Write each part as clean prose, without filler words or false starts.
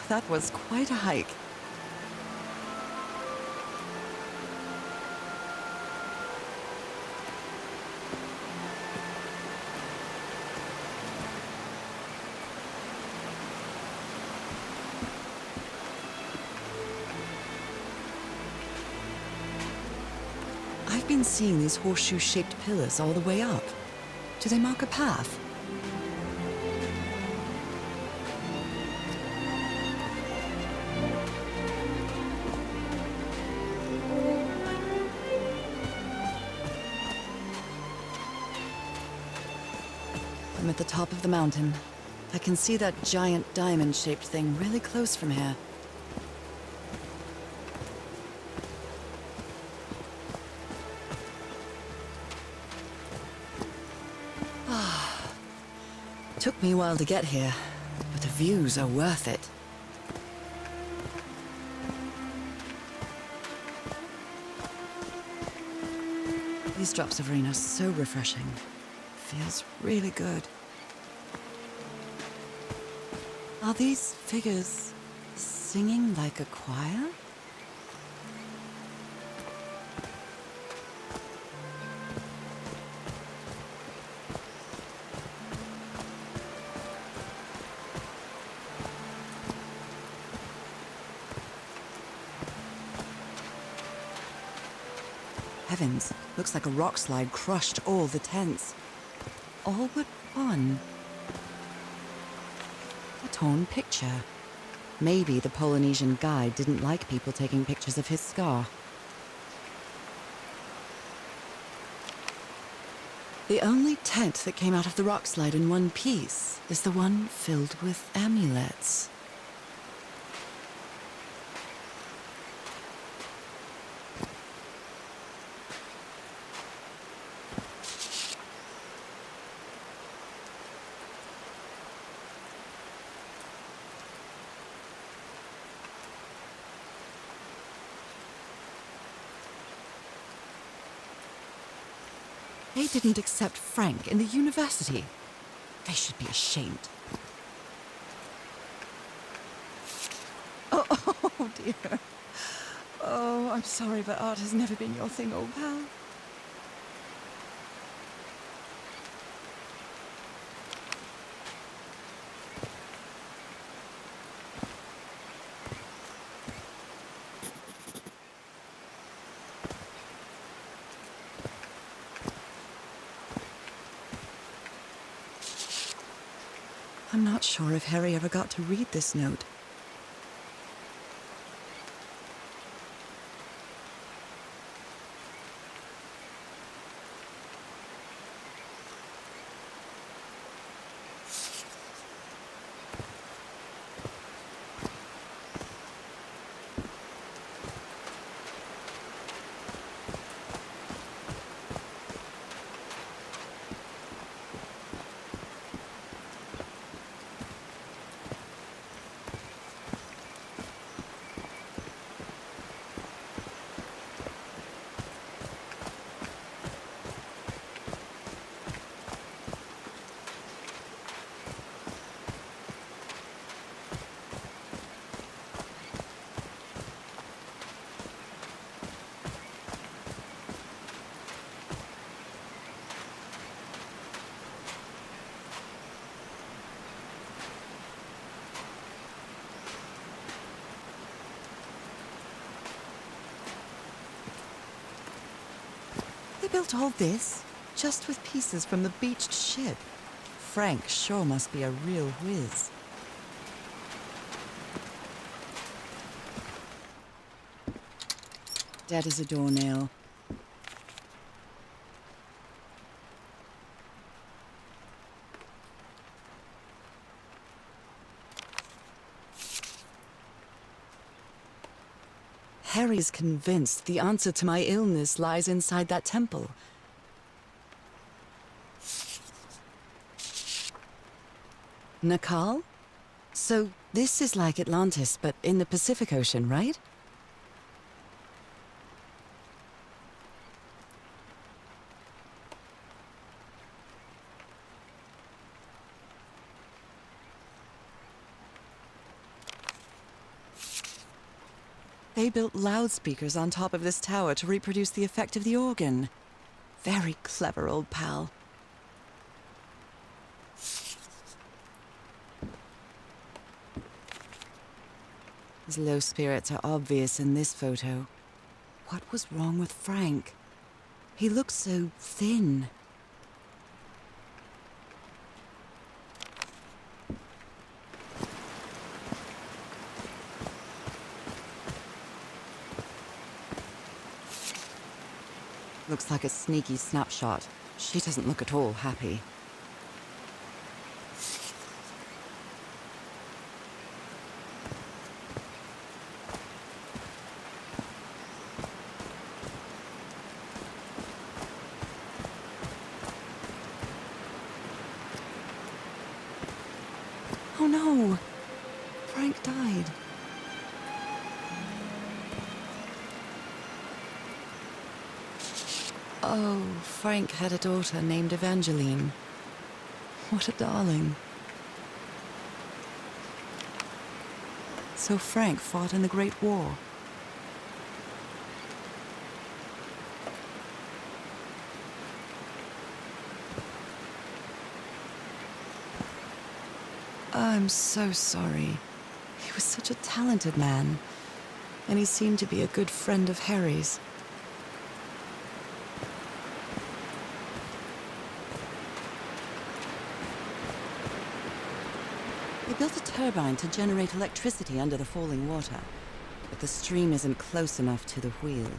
That was quite a hike. I've been seeing these horseshoe-shaped pillars all the way up. Do they mark a path? I'm at the top of the mountain. I can see that giant diamond-shaped thing really close from here. Took me a while to get here, but the views are worth it. These drops of rain are so refreshing. Feels really good. Are these figures singing like a choir? Heavens, looks like a rock slide crushed all the tents. All but one. A torn picture. Maybe the Polynesian guide didn't like people taking pictures of his scar. The only tent that came out of the rock slide in one piece is the one filled with amulets. They didn't accept Frank in the university. They should be ashamed. Oh dear. Oh, I'm sorry, but art has never been your thing, old pal. I'm not sure if Harry ever got to read this note. They built all this just with pieces from the beached ship. Frank sure must be a real whiz. Dead as a doornail. Harry's convinced the answer to my illness lies inside that temple. Nakal? So this is like Atlantis, but in the Pacific Ocean, right? They built loudspeakers on top of this tower to reproduce the effect of the organ. Very clever, old pal. His low spirits are obvious in this photo. What was wrong with Frank? He looked so thin. Looks like a sneaky snapshot. She doesn't look at all happy. Oh no! Frank died. Oh, Frank had a daughter named Evangeline. What a darling. So Frank fought in the Great War. I'm so sorry. He was such a talented man, and he seemed to be a good friend of Harry's. They built a turbine to generate electricity under the falling water, but the stream isn't close enough to the wheel.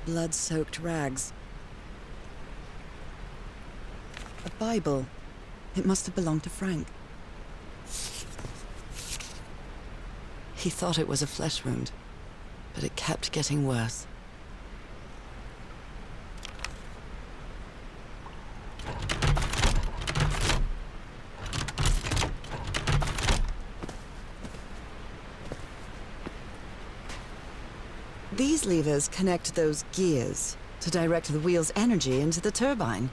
Blood-soaked rags. A Bible. It must have belonged to Frank. He thought it was a flesh wound, but it kept getting worse. These levers connect those gears to direct the wheel's energy into the turbine.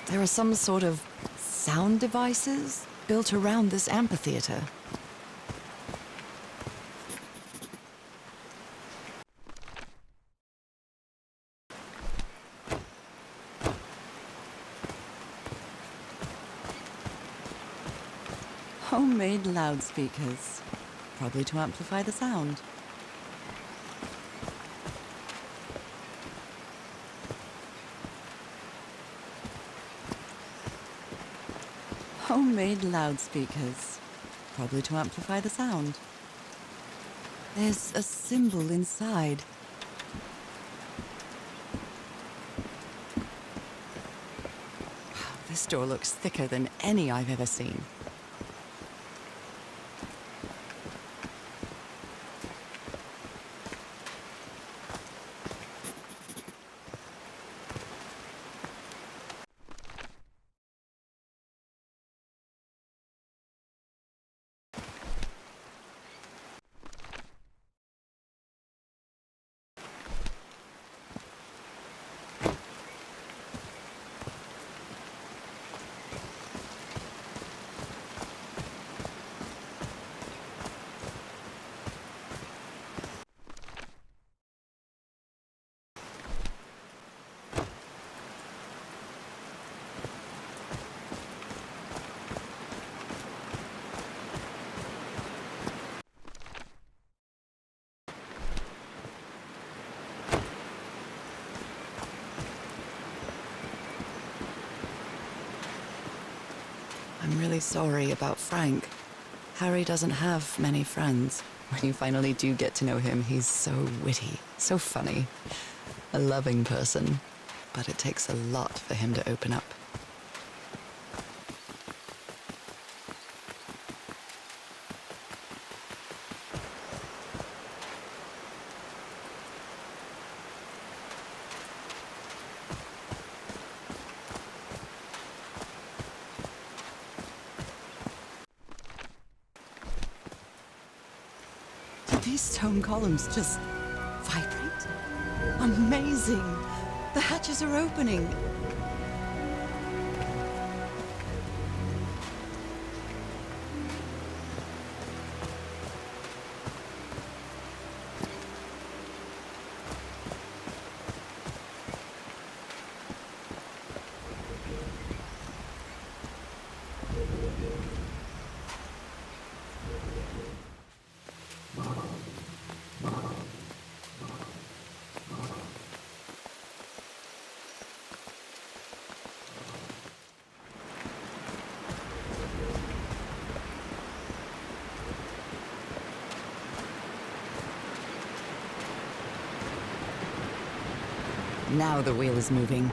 There are some sort of sound devices built around this amphitheater. Homemade loudspeakers, probably to amplify the sound. Homemade loudspeakers, probably to amplify the sound. There's a symbol inside. Wow, this door looks thicker than any I've ever seen. really sorry about Frank. Harry doesn't have many friends. When you finally do get to know him, he's so witty, so funny. A loving person. But it takes a lot for him to open up. These stone columns just vibrate? Amazing! The hatches are opening! Now the wheel is moving.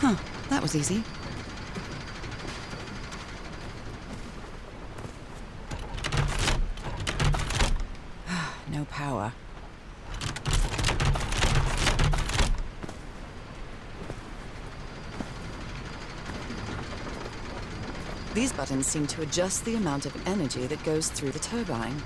Huh, that was easy. No power. These buttons seem to adjust the amount of energy that goes through the turbine.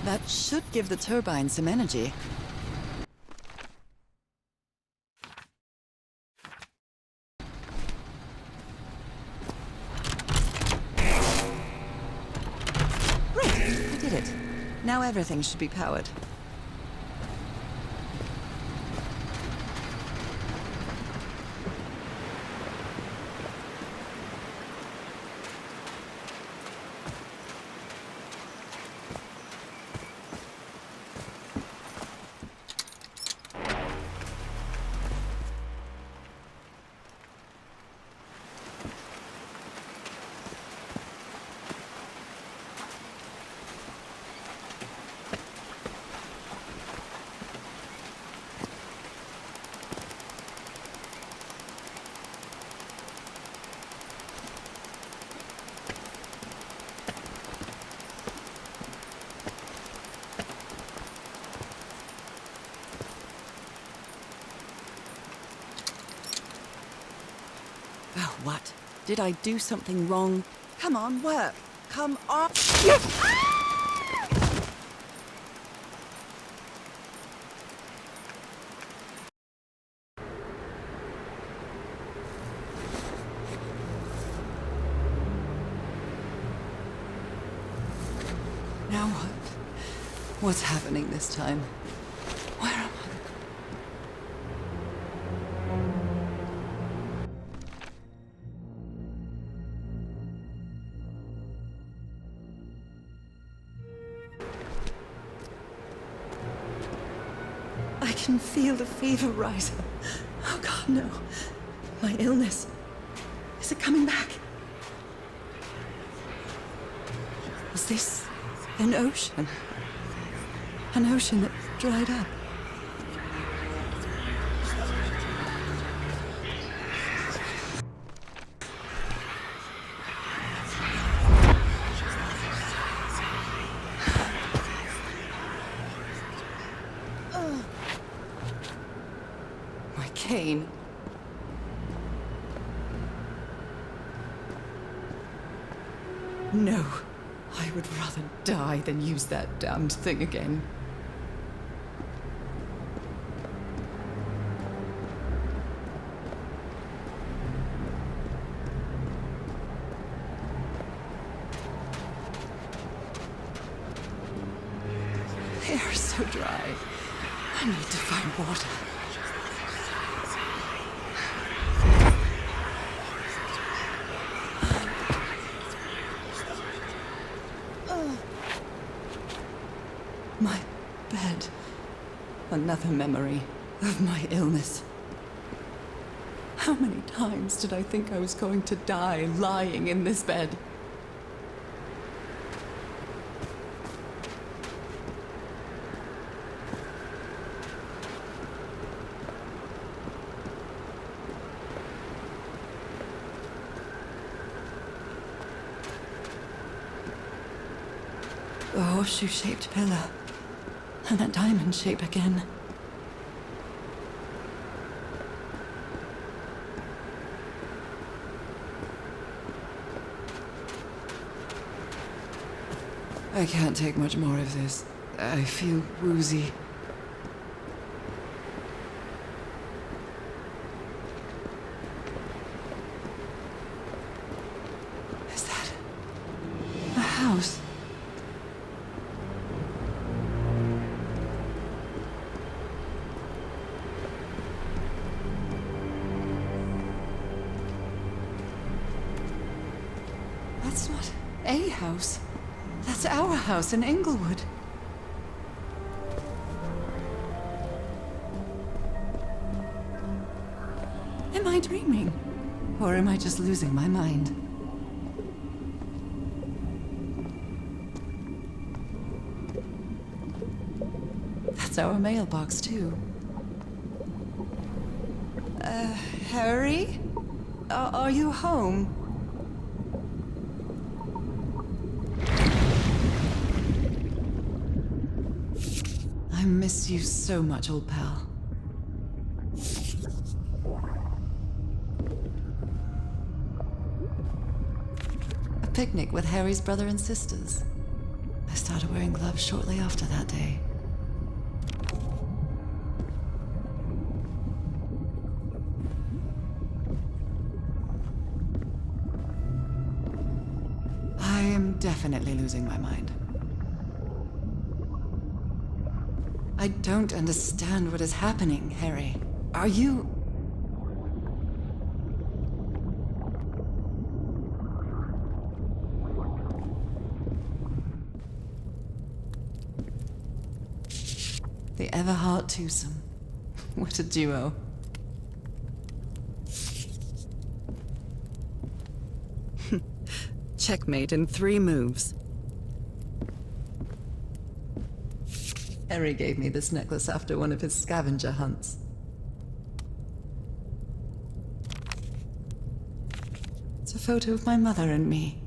That should give the turbine some energy. Great, I did it. Now everything should be powered. Oh, what? Did I do something wrong? Come on, work. Come on. Now what? What's happening this time? Where am I? I can feel the fever rise. Oh God, no. My illness. Is it coming back? Was this an ocean? An ocean that dried up? cane. No, I would rather die than use that damned thing again. The air is so dry. I need to find water. My bed. Another memory of my illness. How many times did I think I was going to die lying in this bed? The horseshoe-shaped pillar. And that diamond shape again. I can't take much more of this. I feel woozy. Is that a house? That's not a house. That's our house in Inglewood. Am I dreaming? Or am I just losing my mind? That's our mailbox, too. Harry? Are you home? I miss you so much, old pal. A picnic with Harry's brother and sisters. I started wearing gloves shortly after that day. I am definitely losing my mind. I don't understand what is happening, Harry. Are you... The Everhart twosome. What a duo. Checkmate in 3 moves. Harry gave me this necklace after one of his scavenger hunts. It's a photo of my mother and me.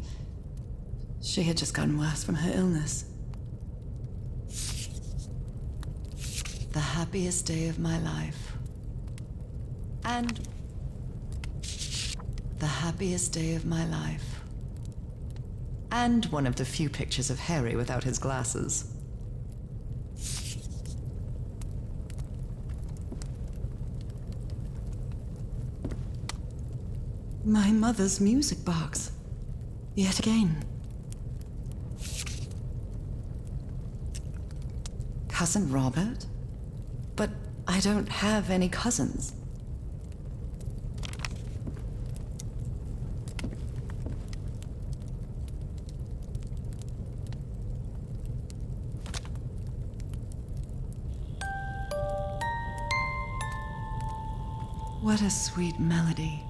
She had just gotten worse from her illness. The happiest day of my life. And the happiest day of my life. And one of the few pictures of Harry without his glasses. My mother's music box. Yet again. Cousin Robert? But I don't have any cousins. What a sweet melody.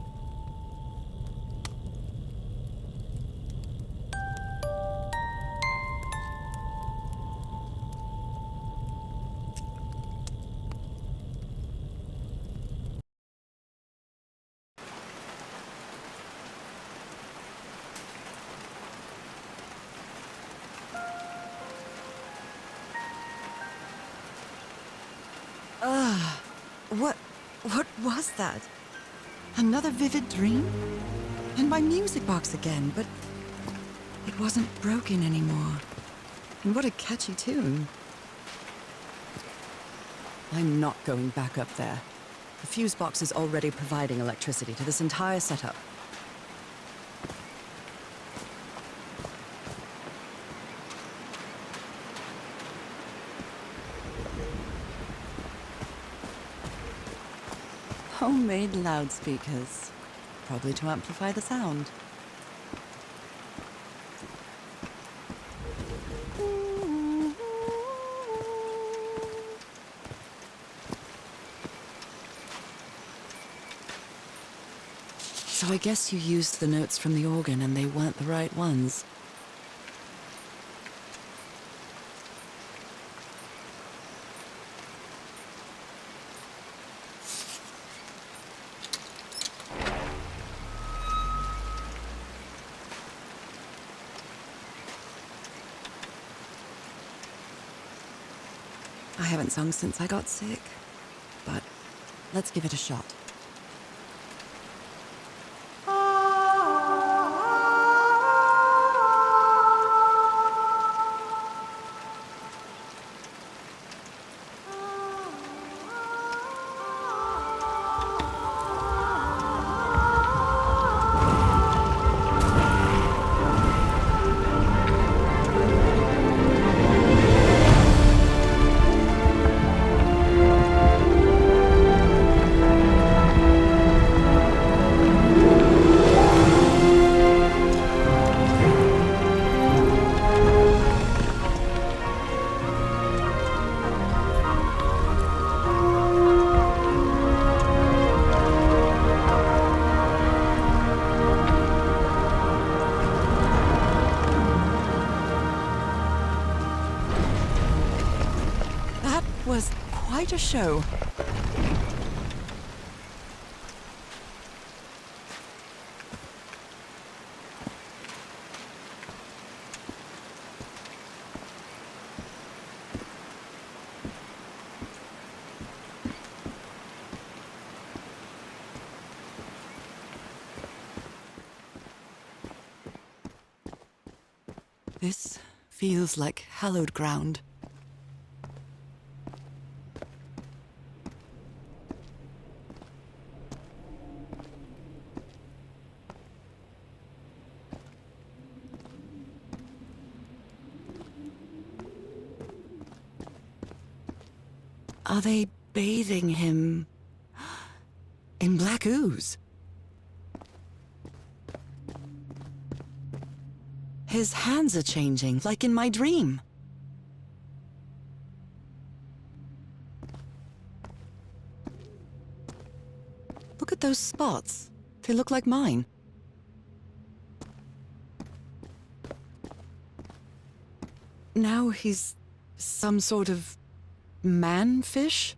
What? What was that? Another vivid dream? And my music box again, but it wasn't broken anymore. And what a catchy tune. I'm not going back up there. The fuse box is already providing electricity to this entire setup. Homemade loudspeakers, probably to amplify the sound. So I guess you used the notes from the organ and they weren't the right ones. I haven't sung since I got sick, but let's give it a shot. That was quite a show. This feels like hallowed ground. Are they bathing him in black ooze? His hands are changing, like in my dream. Look at those spots. They look like mine. Now he's some sort of man-fish?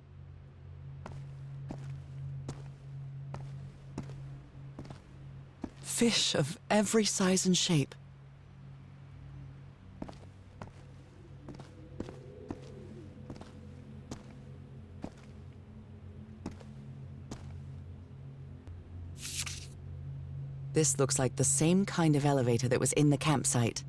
Fish of every size and shape. This looks like the same kind of elevator that was in the campsite.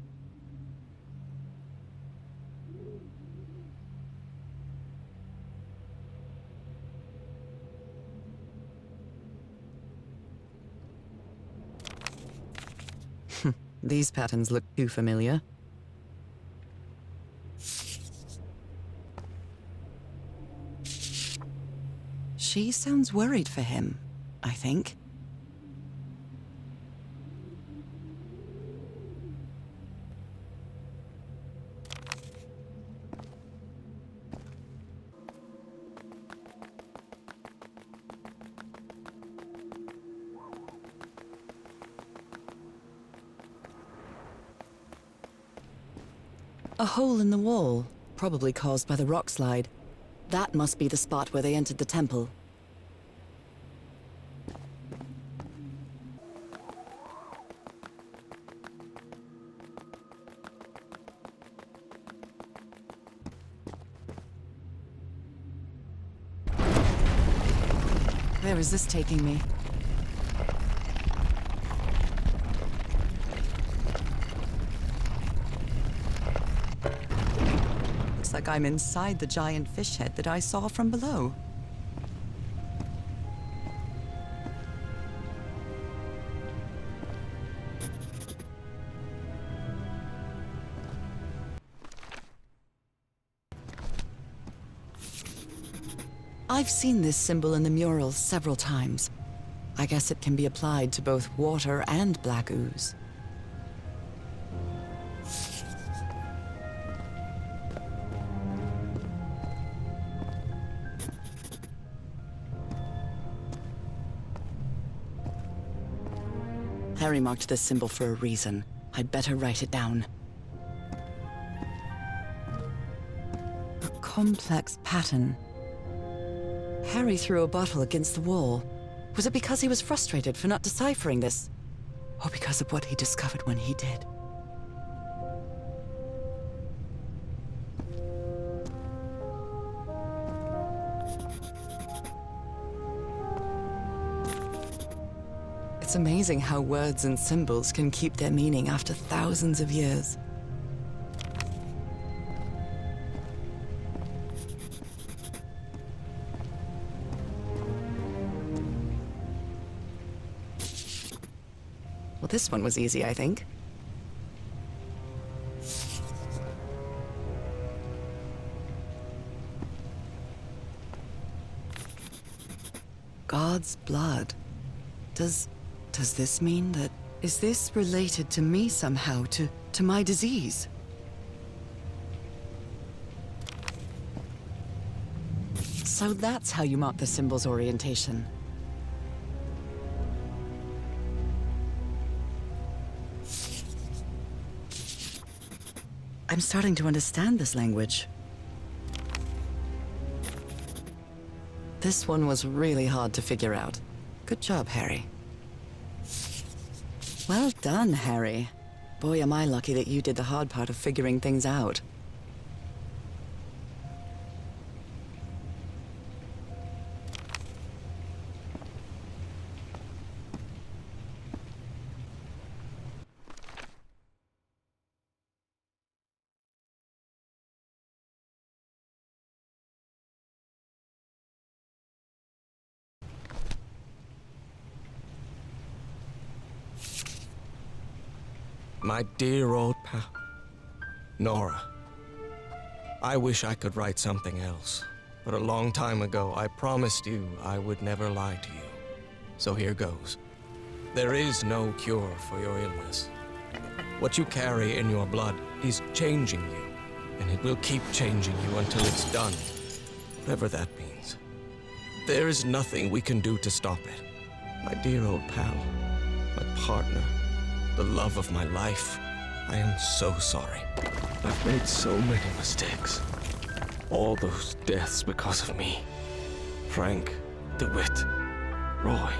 These patterns look too familiar. She sounds worried for him, I think. A hole in the wall, probably caused by the rock slide. That must be the spot where they entered the temple. Where is this taking me? Looks like I'm inside the giant fish head that I saw from below. I've seen this symbol in the murals several times. I guess it can be applied to both water and black ooze. Harry marked this symbol for a reason. I'd better write it down. A complex pattern. Harry threw a bottle against the wall. Was it because he was frustrated for not deciphering this? Or because of what he discovered when he did? It's amazing how words and symbols can keep their meaning after thousands of years. Well, this one was easy, I think. God's blood. Does this mean that... Is this related to me somehow, to my disease? So that's how you mark the symbol's orientation. I'm starting to understand this language. This one was really hard to figure out. Good job, Harry. Well done, Harry. Boy, am I lucky that you did the hard part of figuring things out. My dear old pal, Nora. I wish I could write something else, but a long time ago I promised you I would never lie to you. So here goes. There is no cure for your illness. What you carry in your blood is changing you, and it will keep changing you until it's done, whatever that means. There is nothing we can do to stop it. My dear old pal, my partner, the love of my life. I am so sorry. I've made so many mistakes. All those deaths because of me. Frank, DeWitt, Roy.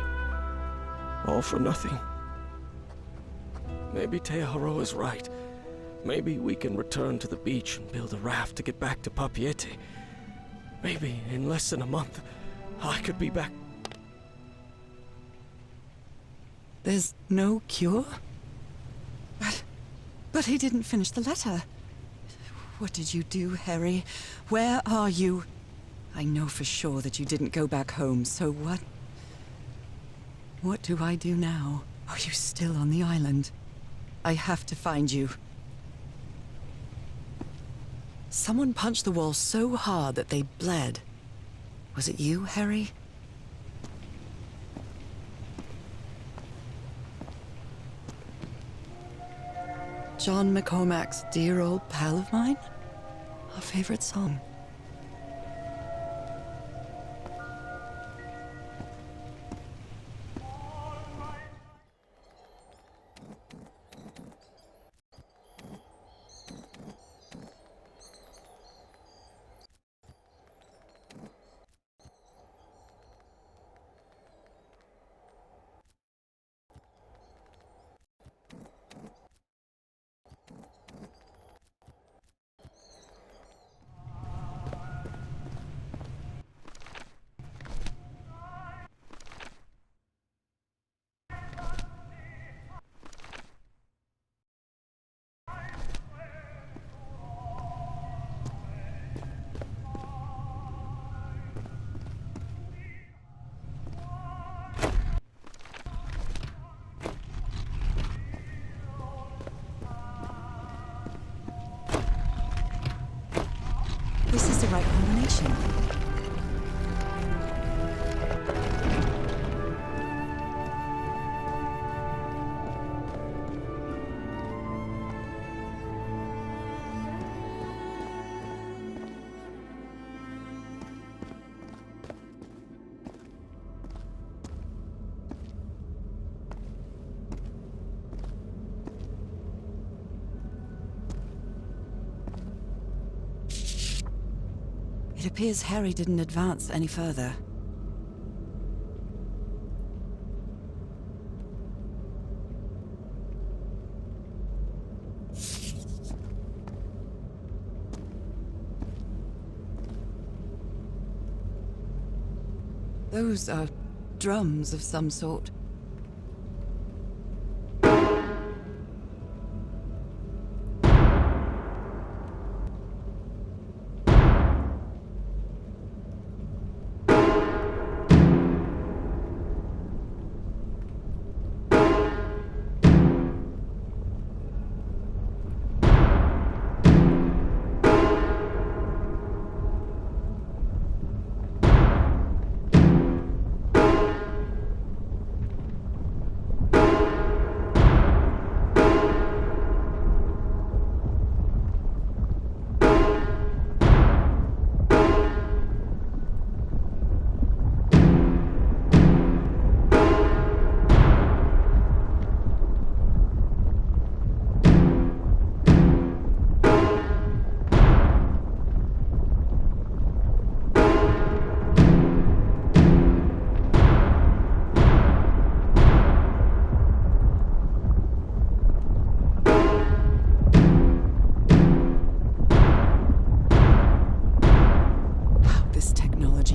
All for nothing. Maybe Teodoro is right. Maybe we can return to the beach and build a raft to get back to Papiete. Maybe in less than a month, I could be back. There's no cure? But he didn't finish the letter. What did you do, Harry? Where are you? I know for sure that you didn't go back home, so what? What do I do now? Are you still on the island? I have to find you. Someone punched the wall so hard that they bled. Was it you, Harry? John McCormack's Dear Old Pal of Mine? Our favorite song. This is the right combination. It appears Harry didn't advance any further. Those are drums of some sort.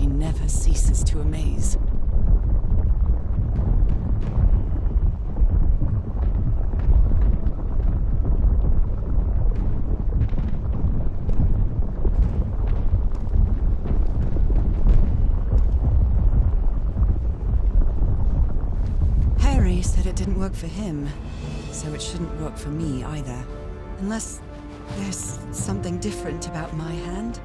Never ceases to amaze. Harry said it didn't work for him, so it shouldn't work for me either. Unless there's something different about my hand.